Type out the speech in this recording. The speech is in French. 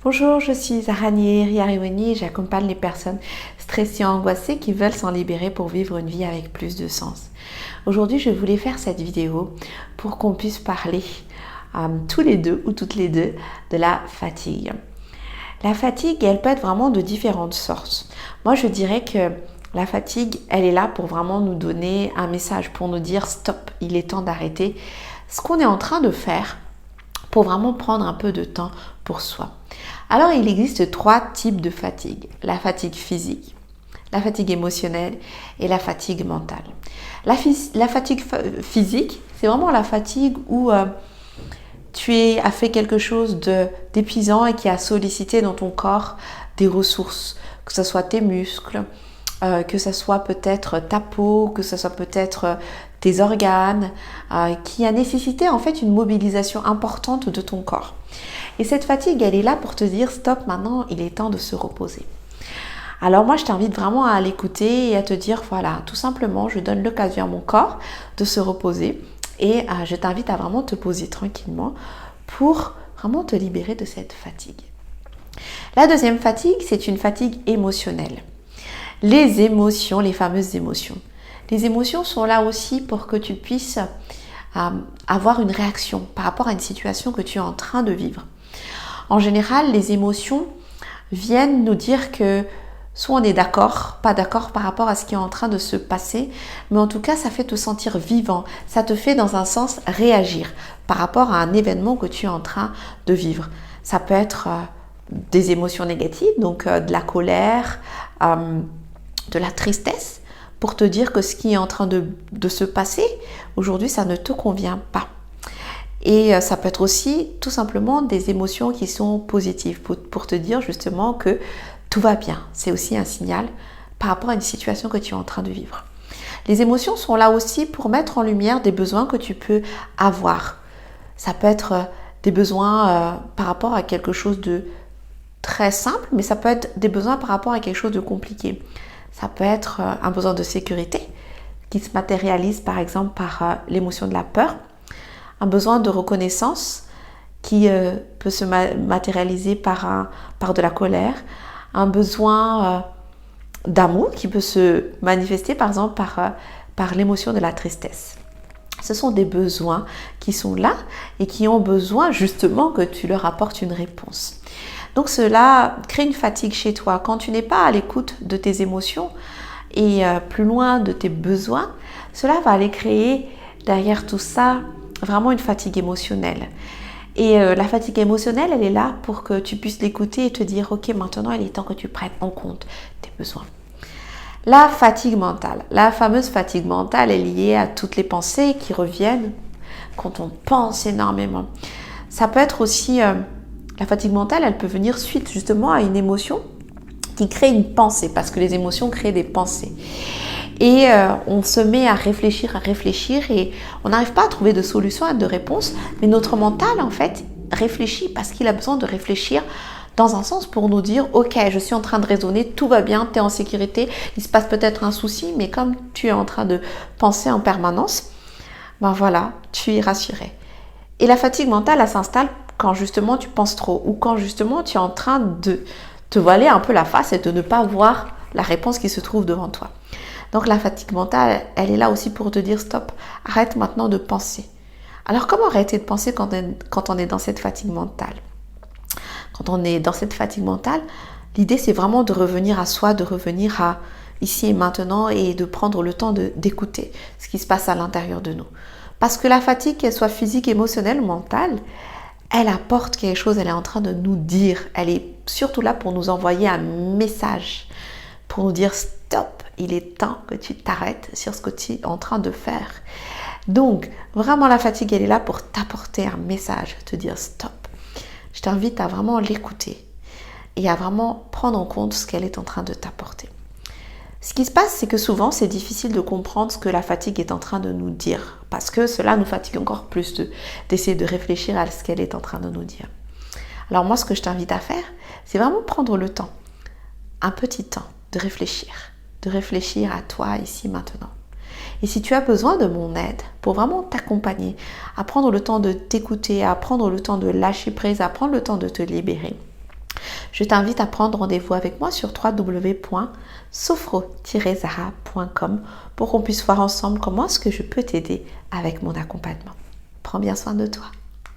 Bonjour, je suis Zahra Niyeri-Ariweni et j'accompagne les personnes stressées et angoissées qui veulent s'en libérer pour vivre une vie avec plus de sens. Aujourd'hui, je voulais faire cette vidéo pour qu'on puisse parler tous les deux ou toutes les deux de la fatigue. La fatigue, elle peut être vraiment de différentes sortes. Moi, je dirais que la fatigue, elle est là pour vraiment nous donner un message, pour nous dire stop, il est temps d'arrêter ce qu'on est en train de faire pour vraiment prendre un peu de temps pour soi. Alors, il existe trois types de fatigue. La fatigue physique, la fatigue émotionnelle et la fatigue mentale. La fatigue physique, c'est vraiment la fatigue où tu as fait quelque chose d'épuisant et qui a sollicité dans ton corps des ressources, que ce soit tes muscles, que ce soit peut-être ta peau, que ce soit peut-être tes organes, qui a nécessité en fait une mobilisation importante de ton corps. Et cette fatigue, elle est là pour te dire stop, maintenant il est temps de se reposer. Alors moi, je t'invite vraiment à l'écouter et à te dire voilà, tout simplement, je donne l'occasion à mon corps de se reposer et je t'invite à vraiment te poser tranquillement pour vraiment te libérer de cette fatigue. La deuxième fatigue, c'est une fatigue émotionnelle. Les émotions, les fameuses émotions. Les émotions sont là aussi pour que tu puisses avoir une réaction par rapport à une situation que tu es en train de vivre. En général, les émotions viennent nous dire que soit on est d'accord, pas d'accord par rapport à ce qui est en train de se passer, mais en tout cas, ça fait te sentir vivant. Ça te fait, dans un sens, réagir par rapport à un événement que tu es en train de vivre. Ça peut être des émotions négatives, donc de la colère, de la tristesse, pour te dire que ce qui est en train de se passer, aujourd'hui, ça ne te convient pas. Et ça peut être aussi tout simplement des émotions qui sont positives pour te dire justement que tout va bien. C'est aussi un signal par rapport à une situation que tu es en train de vivre. Les émotions sont là aussi pour mettre en lumière des besoins que tu peux avoir. Ça peut être des besoins par rapport à quelque chose de très simple, mais ça peut être des besoins par rapport à quelque chose de compliqué. Ça peut être un besoin de sécurité qui se matérialise par exemple par l'émotion de la peur. Un besoin de reconnaissance qui peut se matérialiser par de la colère, un besoin d'amour qui peut se manifester par exemple par l'émotion de la tristesse. Ce sont des besoins qui sont là et qui ont besoin justement que tu leur apportes une réponse. Donc cela crée une fatigue chez toi. Quand tu n'es pas à l'écoute de tes émotions et plus loin de tes besoins, cela va aller créer derrière tout ça vraiment une fatigue émotionnelle. Et la fatigue émotionnelle, elle est là pour que tu puisses l'écouter et te dire ok, maintenant il est temps que tu prennes en compte tes besoins. La fatigue mentale. La fameuse fatigue mentale est liée à toutes les pensées qui reviennent quand on pense énormément. Ça peut être aussi, la fatigue mentale, elle peut venir suite justement à une émotion qui crée une pensée, parce que les émotions créent des pensées. Et on se met à réfléchir et on n'arrive pas à trouver de solution et de réponse. Mais notre mental, en fait, réfléchit parce qu'il a besoin de réfléchir dans un sens pour nous dire « Ok, je suis en train de raisonner, tout va bien, tu es en sécurité, il se passe peut-être un souci, mais comme tu es en train de penser en permanence, ben voilà, tu es rassuré. » Et la fatigue mentale, elle s'installe quand justement tu penses trop ou quand justement tu es en train de te voiler un peu la face et de ne pas voir la réponse qui se trouve devant toi. Donc la fatigue mentale, elle est là aussi pour te dire stop, arrête maintenant de penser. Alors comment arrêter de penser quand on est dans cette fatigue mentale? Quand on est dans cette fatigue mentale, l'idée c'est vraiment de revenir à soi, de revenir à ici et maintenant et de prendre le temps d'écouter ce qui se passe à l'intérieur de nous. Parce que la fatigue, qu'elle soit physique, émotionnelle ou mentale, elle apporte quelque chose, elle est en train de nous dire, elle est surtout là pour nous envoyer un message, pour nous dire stop, il est temps que tu t'arrêtes sur ce que tu es en train de faire. Donc, vraiment la fatigue, elle est là pour t'apporter un message, te dire stop. Je t'invite à vraiment l'écouter et à vraiment prendre en compte ce qu'elle est en train de t'apporter. Ce qui se passe, c'est que souvent, c'est difficile de comprendre ce que la fatigue est en train de nous dire parce que cela nous fatigue encore plus d'essayer de réfléchir à ce qu'elle est en train de nous dire. Alors moi, ce que je t'invite à faire, c'est vraiment prendre le temps, un petit temps, de réfléchir à toi ici maintenant. Et si tu as besoin de mon aide pour vraiment t'accompagner, à prendre le temps de t'écouter, à prendre le temps de lâcher prise, à prendre le temps de te libérer, je t'invite à prendre rendez-vous avec moi sur www.sophro-zara.com pour qu'on puisse voir ensemble comment est-ce que je peux t'aider avec mon accompagnement. Prends bien soin de toi.